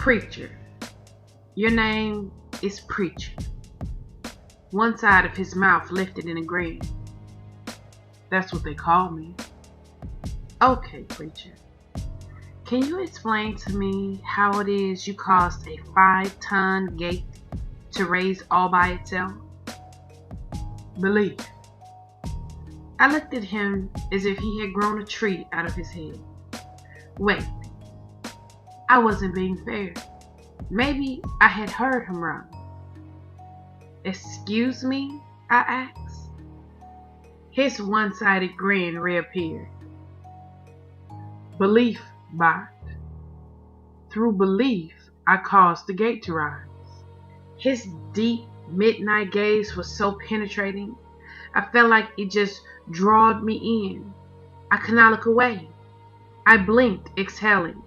Preacher. Your name is Preacher. One side of his mouth lifted in a grin. That's what they call me. Okay, Preacher. Can you explain to me how it is you caused a 5-ton gate to raise all by itself? Belief. I looked at him as if he had grown a tree out of his head. Wait. I wasn't being fair. Maybe I had heard him wrong. Excuse me? I asked. His one-sided grin reappeared. Belief, Bot. Through belief, I caused the gate to rise. His deep midnight gaze was so penetrating, I felt like it just drawed me in. I could not look away. I blinked, exhaling.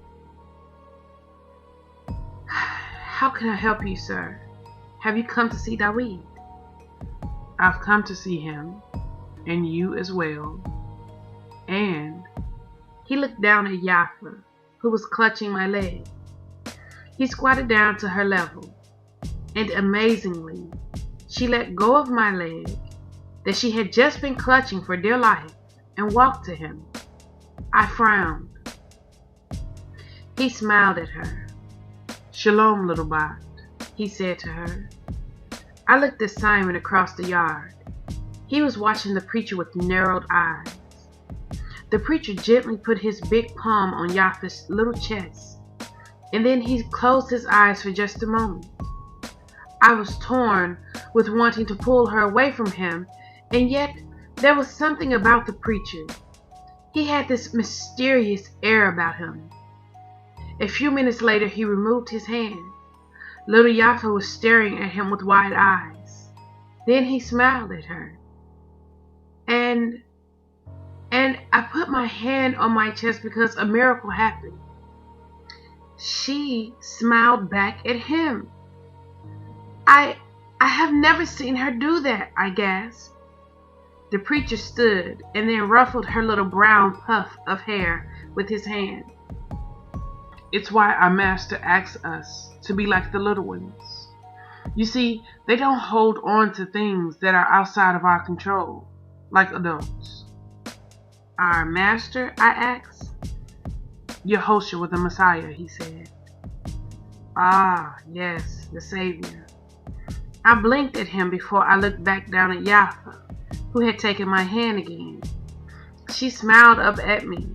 How can I help you, sir? Have you come to see Dawid? I've come to see him, and you as well. And he looked down at Yafa, who was clutching my leg. He squatted down to her level, and amazingly, she let go of my leg that she had just been clutching for dear life and walked to him. I frowned. He smiled at her. Shalom, little bot, he said to her. I looked at Simon across the yard. He was watching the preacher with narrowed eyes. The preacher gently put his big palm on Yafa's little chest, and then he closed his eyes for just a moment. I was torn with wanting to pull her away from him, and yet there was something about the preacher. He had this mysterious air about him. A few minutes later, he removed his hand. Little Yafa was staring at him with wide eyes. Then he smiled at her. And I put my hand on my chest because a miracle happened. She smiled back at him. I have never seen her do that, I gasped. The preacher stood and then ruffled her little brown puff of hair with his hand. It's why our master asks us to be like the little ones. You see, they don't hold on to things that are outside of our control, like adults. Our master, I asked. Yehoshua the Messiah, he said. Ah, yes, the Savior. I blinked at him before I looked back down at Yafa, who had taken my hand again. She smiled up at me.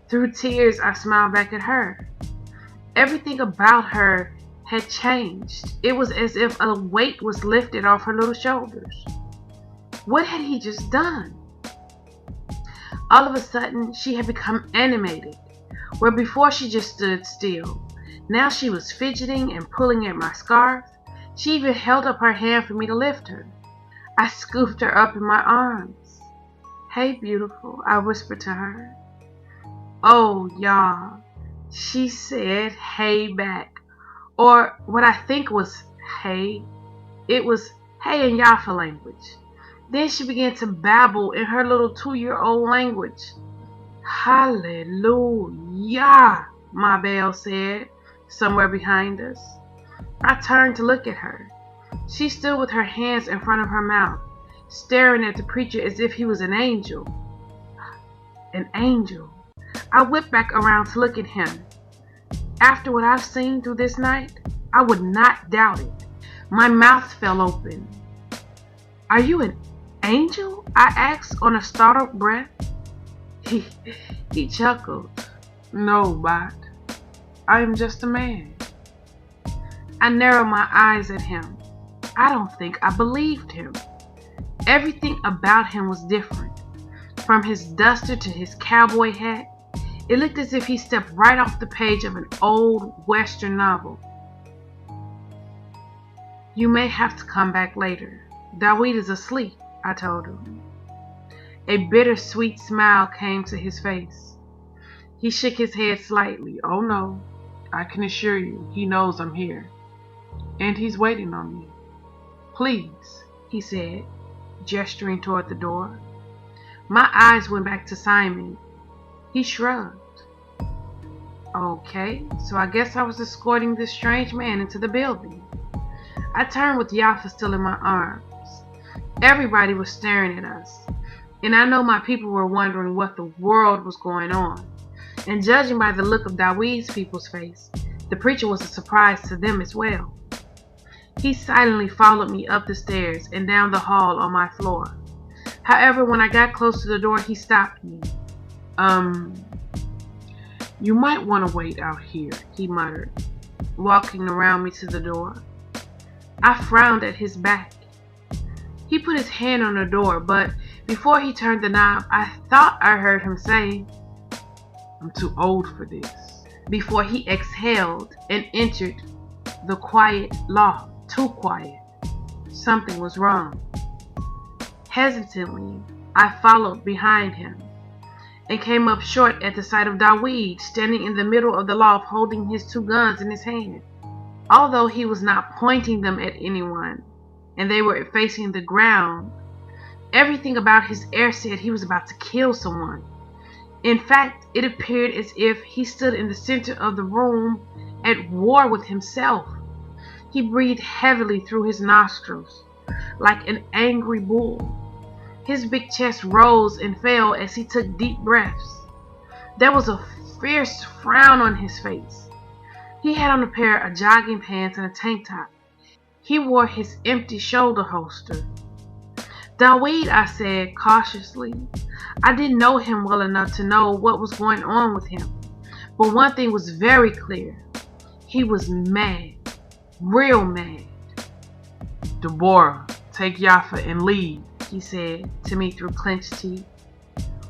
Through tears, I smiled back at her. Everything about her had changed. It was as if a weight was lifted off her little shoulders. What had he just done? All of a sudden, she had become animated, where before she just stood still. Now she was fidgeting and pulling at my scarf. She even held up her hand for me to lift her. I scooped her up in my arms. Hey, beautiful, I whispered to her. Oh, y'all. She said hey back, or what I think was hey. It was hey in Yafa language. Then she began to babble in her little 2-year-old language. Hallelujah, my bell said, somewhere behind us. I turned to look at her. She stood with her hands in front of her mouth, staring at the preacher as if he was an angel. An angel. I whipped back around to look at him. After what I've seen through this night, I would not doubt it. My mouth fell open. Are you an angel? I asked on a startled breath. He chuckled. No, Bot. I am just a man. I narrowed my eyes at him. I don't think I believed him. Everything about him was different. From his duster to his cowboy hat, it looked as if he stepped right off the page of an old Western novel. You may have to come back later. Dawid is asleep, I told him. A bittersweet smile came to his face. He shook his head slightly. Oh no, I can assure you, he knows I'm here. And he's waiting on me. Please, he said, gesturing toward the door. My eyes went back to Simon. He shrugged. Okay, so I guess I was escorting this strange man into the building. I turned with Yafa still in my arms. Everybody was staring at us, and I know my people were wondering what the world was going on. And judging by the look of Daweed's people's face, the preacher was a surprise to them as well. He silently followed me up the stairs and down the hall on my floor. However, when I got close to the door, he stopped me. You might want to wait out here, he muttered, walking around me to the door. I frowned at his back. He put his hand on the door, but before he turned the knob, I thought I heard him say, I'm too old for this, before he exhaled and entered the quiet loft. Too quiet. Something was wrong. Hesitantly, I followed behind him and came up short at the sight of Daweed standing in the middle of the loft holding his 2 guns in his hand. Although he was not pointing them at anyone and they were facing the ground, everything about his air said he was about to kill someone. In fact, it appeared as if he stood in the center of the room at war with himself. He breathed heavily through his nostrils, like an angry bull. His big chest rose and fell as he took deep breaths. There was a fierce frown on his face. He had on a pair of jogging pants and a tank top. He wore his empty shoulder holster. Daweed, I said cautiously. I didn't know him well enough to know what was going on with him. But one thing was very clear. He was mad. Real mad. Deborah, take Yafa and leave, he said to me through clenched teeth.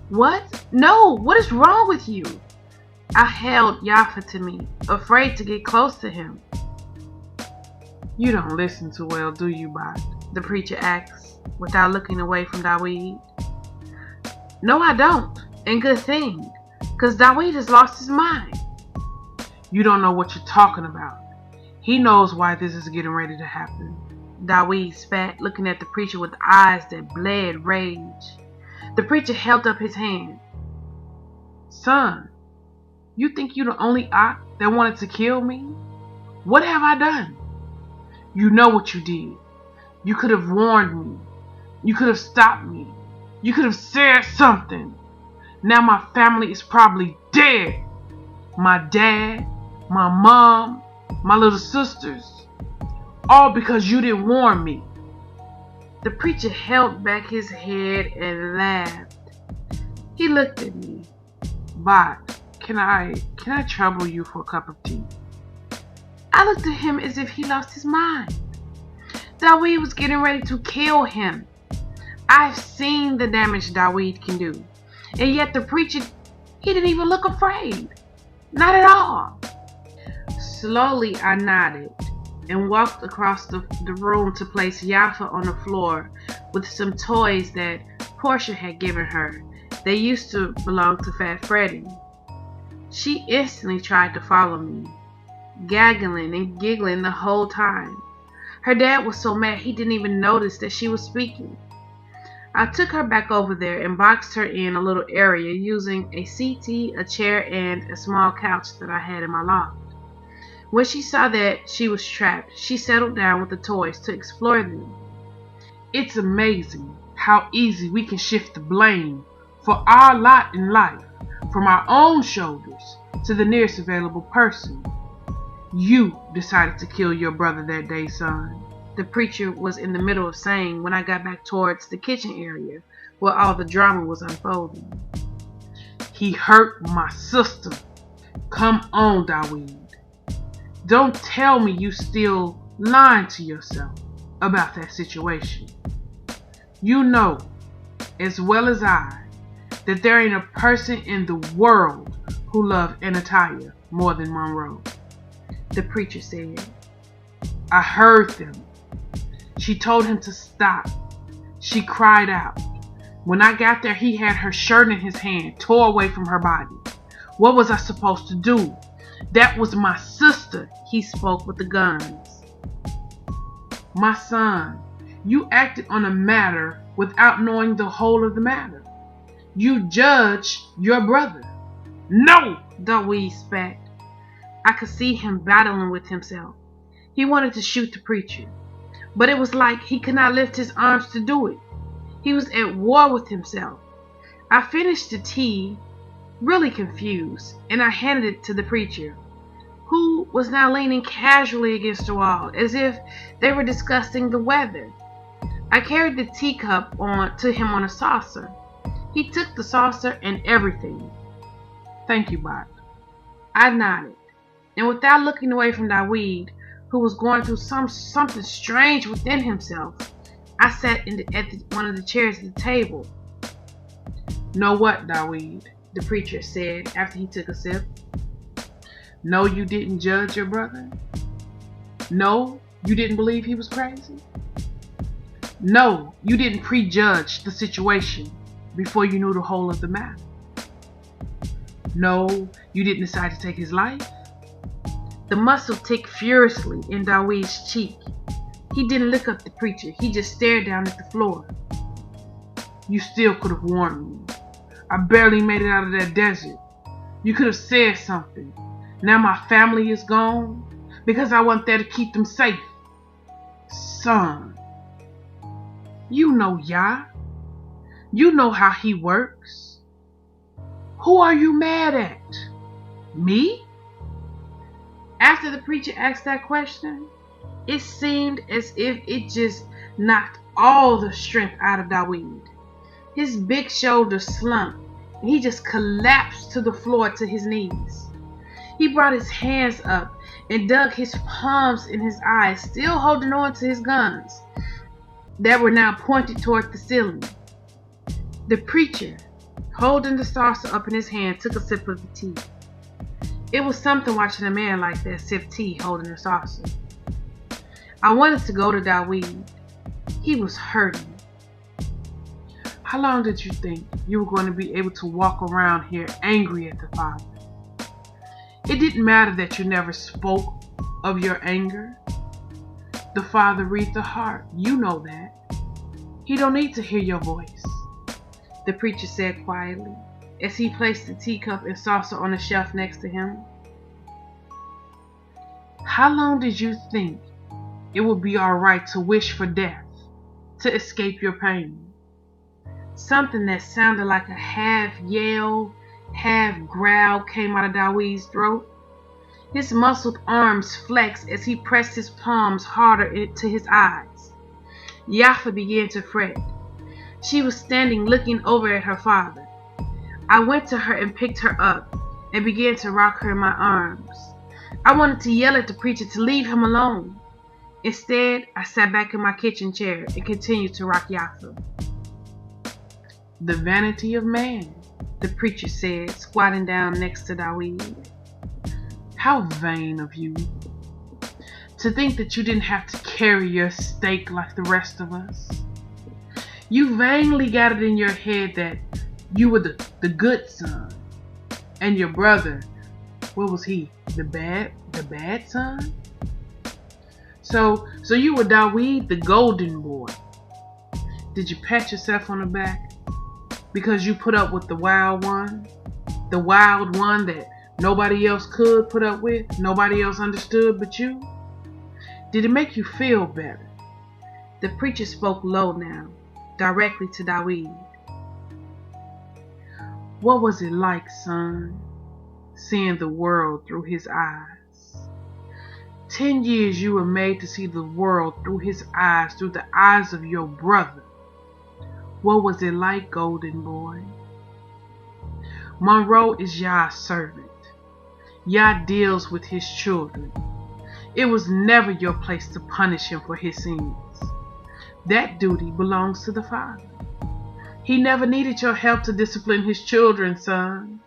What? No, what is wrong with you? I held Yafa to me, afraid to get close to him. You don't listen too well, do you, Bot? The preacher asked, without looking away from Daweed. No, I don't, and good thing, because Daweed has lost his mind. You don't know what you're talking about. He knows why this is getting ready to happen. Daweed spat, looking at the preacher with eyes that bled rage. The preacher held up his hand. Son, you think you're the only ox that wanted to kill me? What have I done? You know what you did. You could have warned me. You could have stopped me. You could have said something. Now my family is probably dead. My dad, my mom, my little sisters. All because you didn't warn me. The preacher held back his head and laughed. He looked at me. Bot, can I trouble you for a cup of tea? I looked at him as if he lost his mind. Daweed was getting ready to kill him. I've seen the damage Daweed can do. And yet the preacher, he didn't even look afraid. Not at all. Slowly I nodded and walked across the room to place Yafa on the floor with some toys that Portia had given her. They used to belong to Fat Freddy. She instantly tried to follow me, gaggling and giggling the whole time. Her dad was so mad he didn't even notice that she was speaking. I took her back over there and boxed her in a little area using a settee, a chair, and a small couch that I had in my loft. When she saw that she was trapped, she settled down with the toys to explore them. It's amazing how easy we can shift the blame for our lot in life from our own shoulders to the nearest available person. You decided to kill your brother that day, son, the preacher was in the middle of saying when I got back towards the kitchen area where all the drama was unfolding. He hurt my sister. Come on, Daweed. Don't tell me you still lying to yourself about that situation. You know, as well as I, that there ain't a person in the world who loved Anataya more than Monroe. The preacher said. I heard them. She told him to stop. She cried out. When I got there, he had her shirt in his hand, tore away from her body. What was I supposed to do? That was my sister, he spoke with the guns. My son, you acted on a matter without knowing the whole of the matter. You judged your brother. No, Daweed spat. I could see him battling with himself. He wanted to shoot the preacher, but it was like he could not lift his arms to do it. He was at war with himself. I finished the tea, really confused, and I handed it to the preacher, who was now leaning casually against the wall, as if they were discussing the weather. I carried the teacup to him on a saucer. He took the saucer and everything. "Thank you, Bart." I nodded, and without looking away from Dawid, who was going through something strange within himself, I sat at one of the chairs at the table. "Know what, Dawid?" the preacher said after he took a sip. "No, you didn't judge your brother? No, you didn't believe he was crazy? No, you didn't prejudge the situation before you knew the whole of the matter? No, you didn't decide to take his life?" The muscle ticked furiously in Dawid's cheek. He didn't look up at the preacher. He just stared down at the floor. "You still could have warned me. I barely made it out of that desert. You could have said something. Now my family is gone because I wasn't there to keep them safe. Son, you know Yah. You know how he works. Who are you mad at? Me?" After the preacher asked that question, it seemed as if it just knocked all the strength out of Dawid. His big shoulders slumped, and he just collapsed to the floor to his knees. He brought his hands up and dug his palms in his eyes, still holding on to his guns that were now pointed toward the ceiling. The preacher, holding the saucer up in his hand, took a sip of the tea. It was something watching a man like that sip tea holding a saucer. I wanted to go to Dawid. He was hurting. "How long did you think you were going to be able to walk around here angry at the Father? It didn't matter that you never spoke of your anger. The Father reads the heart. You know that. He don't need to hear your voice," the preacher said quietly, as he placed the teacup and saucer on the shelf next to him. "How long did you think it would be all right to wish for death, to escape your pain?" Something that sounded like a half yell, half growl came out of Dawid's throat. His muscled arms flexed as he pressed his palms harder into his eyes. Yafa began to fret. She was standing looking over at her father. I went to her and picked her up and began to rock her in my arms. I wanted to yell at the preacher to leave him alone. Instead, I sat back in my kitchen chair and continued to rock Yafa. "The vanity of man," the preacher said, squatting down next to Dawid. "How vain of you. To think that you didn't have to carry your stake like the rest of us. You vainly got it in your head that you were the good son, and your brother, what was he? The bad son? So you were Dawid, the golden boy. Did you pat yourself on the back because you put up with the wild one that nobody else could put up with, nobody else understood but you? Did it make you feel better?" The preacher spoke low now, directly to Dawid. "What was it like, son, seeing the world through his eyes? 10 years you were made to see the world through his eyes, through the eyes of your brother. What was it like, golden boy? Monroe is Yah's servant. Yah deals with his children. It was never your place to punish him for his sins. That duty belongs to the Father. He never needed your help to discipline his children, son.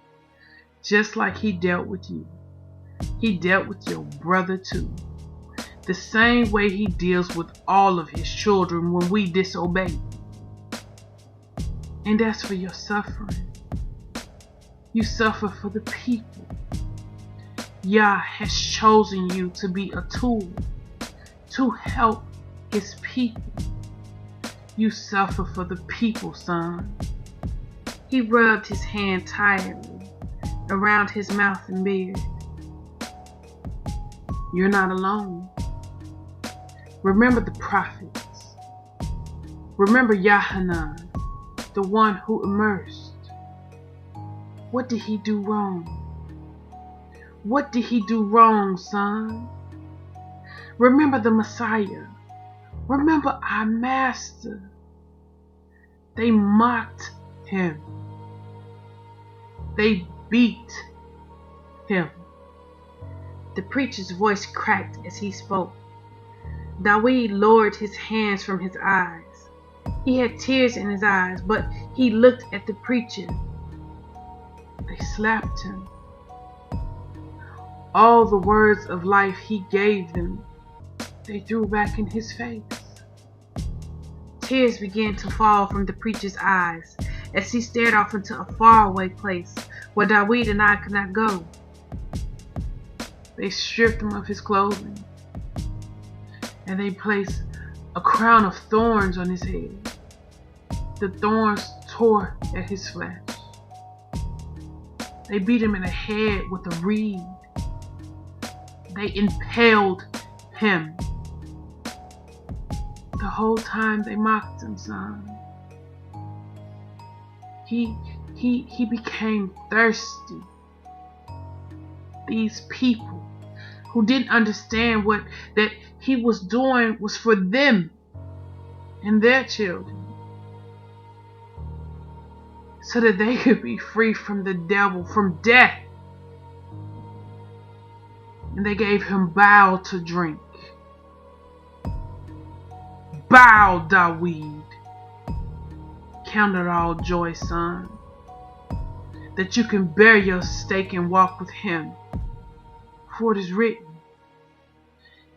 Just like he dealt with you. He dealt with your brother too. The same way he deals with all of his children when we disobey. And as for your suffering, you suffer for the people. Yah has chosen you to be a tool to help his people. You suffer for the people, son. He rubbed his hand tiredly around his mouth and beard. You're not alone. Remember the prophets. Remember Yahanan, the one who immersed. What did he do wrong? What did he do wrong, son? Remember the Messiah. Remember our Master. They mocked him. They beat him. The preacher's voice cracked as he spoke. Dawid lowered his hands from his eyes. He had tears in his eyes, but he looked at the preacher. They slapped him. All the words of life he gave them, they threw back in his face. Tears began to fall from the preacher's eyes as he stared off into a faraway place where Dawid and I could not go. They stripped him of his clothing, and they placed a crown of thorns on his head. The thorns tore at his flesh. They beat him in the head with a reed. They impaled him. The whole time they mocked him, son. He became thirsty. These people who didn't understand that he was doing was for them and their children, so that they could be free from the devil, from death. And they gave him bow to drink. Bow, Dawid. Count it all joy, son, that you can bear your stake and walk with him. For it is written,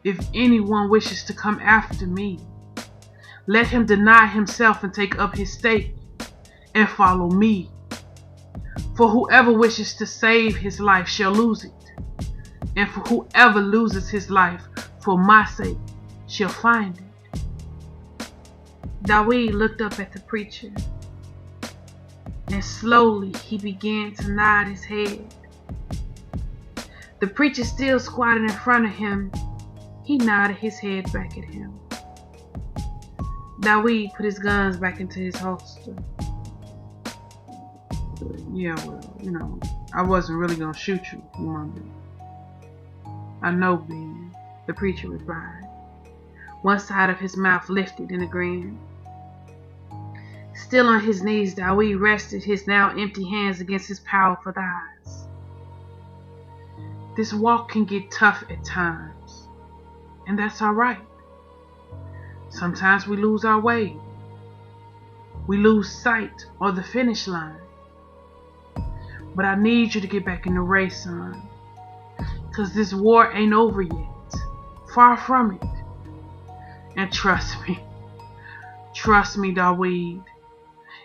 if anyone wishes to come after me, let him deny himself and take up his stake and follow me. For whoever wishes to save his life shall lose it, and for whoever loses his life for my sake shall find it. Dawid looked up at the preacher, and slowly he began to nod his head. The preacher still squatted in front of him. He nodded his head back at him. Dawid put his guns back into his holster. Yeah, well, I wasn't really gonna shoot you, he mumbled. I know, Ben, the preacher replied. One side of his mouth lifted in a grin. Still on his knees, Dawid rested his now empty hands against his powerful thighs. This walk can get tough at times, and that's all right. Sometimes we lose our way. We lose sight or the finish line. But I need you to get back in the race, son, because this war ain't over yet. Far from it. And trust me, Dawid,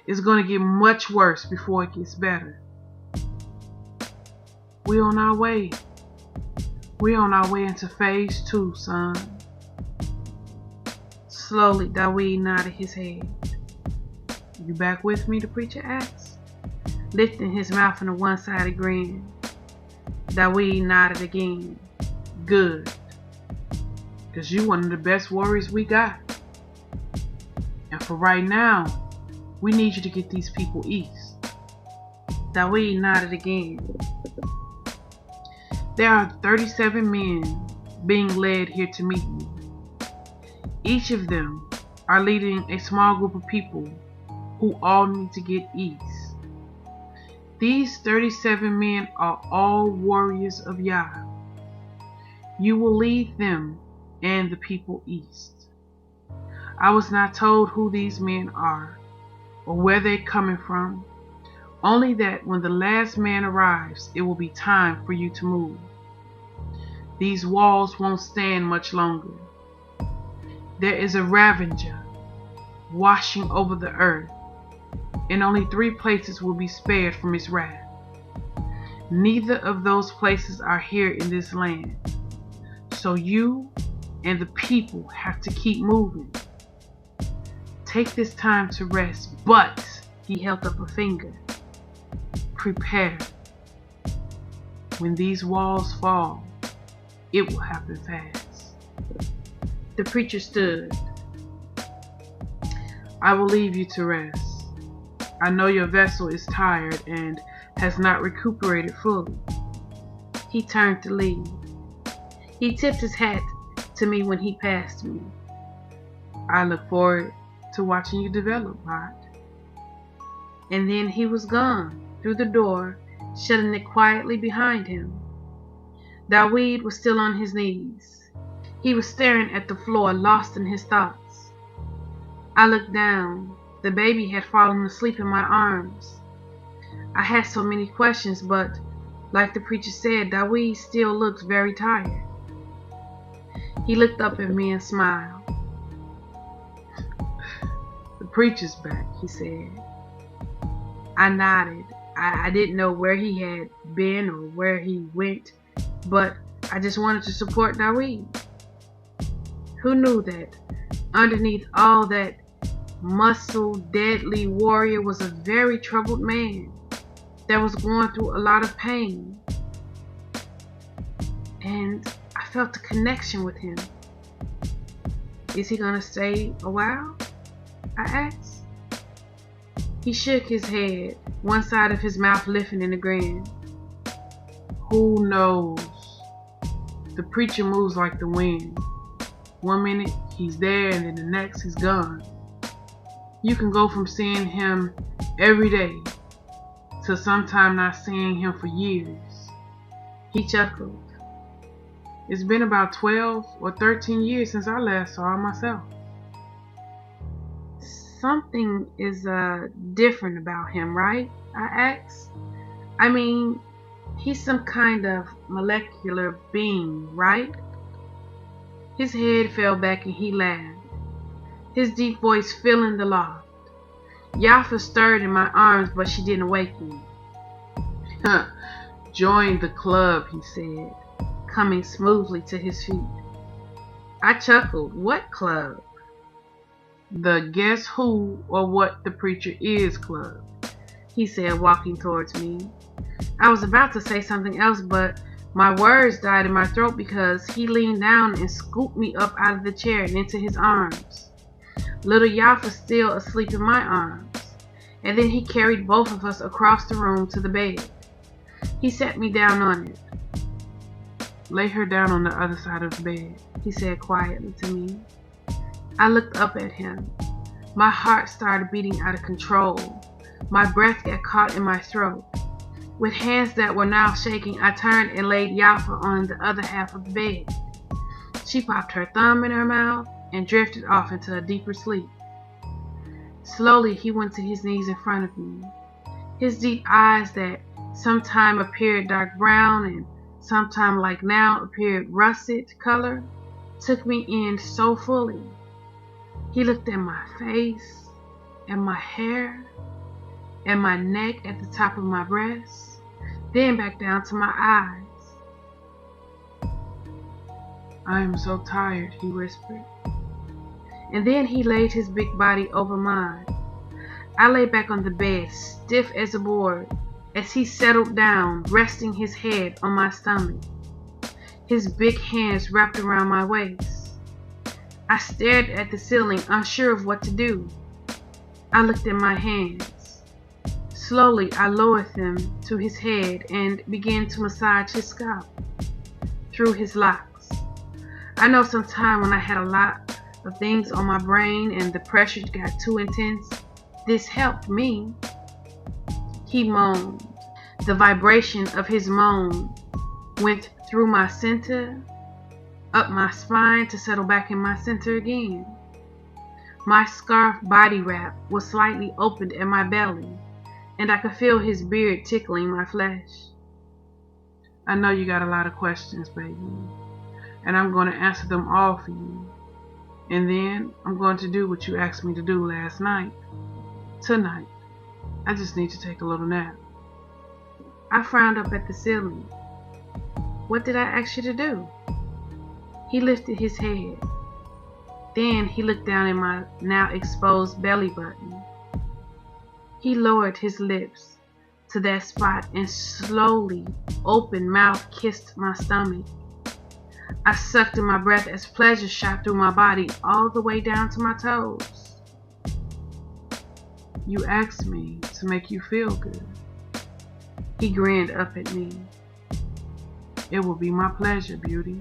it's going to get much worse before it gets better. We're on our way. We're on our way into phase 2, son. Slowly, Dawid nodded his head. You back with me? The preacher asked, lifting his mouth in a one-sided grin. Dawid nodded again. Good. Because you one of the best warriors we got. And for right now, we need you to get these people east. Dawid nodded again. There are 37 men being led here to meet you. Each of them are leading a small group of people who all need to get east. These 37 men are all warriors of Yah. You will lead them and the people east. I was not told who these men are or where they're coming from, only that when the last man arrives, it will be time for you to move. These walls won't stand much longer. There is a Ravager washing over the earth, and only 3 places will be spared from his wrath. Neither of those places are here in this land, so you and the people have to keep moving. Take this time to rest, but, he held up a finger, prepare. When these walls fall, It will happen fast. The preacher stood. I will leave you to rest. I know your vessel is tired and has not recuperated fully. He turned to leave. He tipped his hat to me when he passed me. I look forward to watching you develop, Rod. And then he was gone through the door, shutting it quietly behind him. Dawid was still on his knees. He was staring at the floor, lost in his thoughts. I looked down. The baby had fallen asleep in my arms. I had so many questions, but like the preacher said, Dawid still looked very tired. He looked up at me and smiled. The preacher's back, he said. I nodded. I didn't know where he had been or where he went, but I just wanted to support Dawid. Who knew that underneath all that muscle, deadly warrior was a very troubled man that was going through a lot of pain. And I felt a connection with him. Is he gonna stay a while? I asked. He shook his head, one side of his mouth lifting in a grin. Who knows? The preacher moves like the wind. One minute he's there and then the next he's gone. You can go from seeing him every day to sometime not seeing him for years. He chuckled. It's been about 12 or 13 years since I last saw him myself. Something is different about him, right? I asked. I mean, he's some kind of molecular being, right? His head fell back and he laughed, his deep voice filling the loft. Yafa stirred in my arms, but she didn't wake me. Join the club, he said, coming smoothly to his feet. I chuckled. What club? The Guess Who or What the Preacher Is club, he said, walking towards me. I was about to say something else, but my words died in my throat because he leaned down and scooped me up out of the chair and into his arms. Little Yafa still asleep in my arms, and then he carried both of us across the room to the bed. He sat me down on it. Lay her down on the other side of the bed, he said quietly to me. I looked up at him. My heart started beating out of control. My breath got caught in my throat. With hands that were now shaking, I turned and laid Yafa on the other half of the bed. She popped her thumb in her mouth and drifted off into a deeper sleep. Slowly, he went to his knees in front of me. His deep eyes that sometime appeared dark brown and sometime like now appeared russet color took me in so fully. He looked at my face, and my hair, and my neck at the top of my breast, then back down to my eyes. I am so tired, he whispered. And then he laid his big body over mine. I lay back on the bed, stiff as a board, as he settled down, resting his head on my stomach. His big hands wrapped around my waist. I stared at the ceiling, unsure of what to do. I looked at my hands. Slowly, I lowered them to his head and began to massage his scalp through his locks. I know sometime when I had a lot of things on my brain and the pressure got too intense, this helped me. He moaned. The vibration of his moan went through my center, up my spine to settle back in my center again. My scarf body wrap was slightly opened at my belly, and I could feel his beard tickling my flesh. I know you got a lot of questions, baby, and I'm going to answer them all for you. And then I'm going to do what you asked me to do last night. Tonight, I just need to take a little nap. I frowned up at the ceiling. What did I ask you to do? He lifted his head. Then he looked down at my now exposed belly button. He lowered his lips to that spot and slowly, open mouth kissed my stomach. I sucked in my breath as pleasure shot through my body all the way down to my toes. You asked me to make you feel good. He grinned up at me. It will be my pleasure, beauty.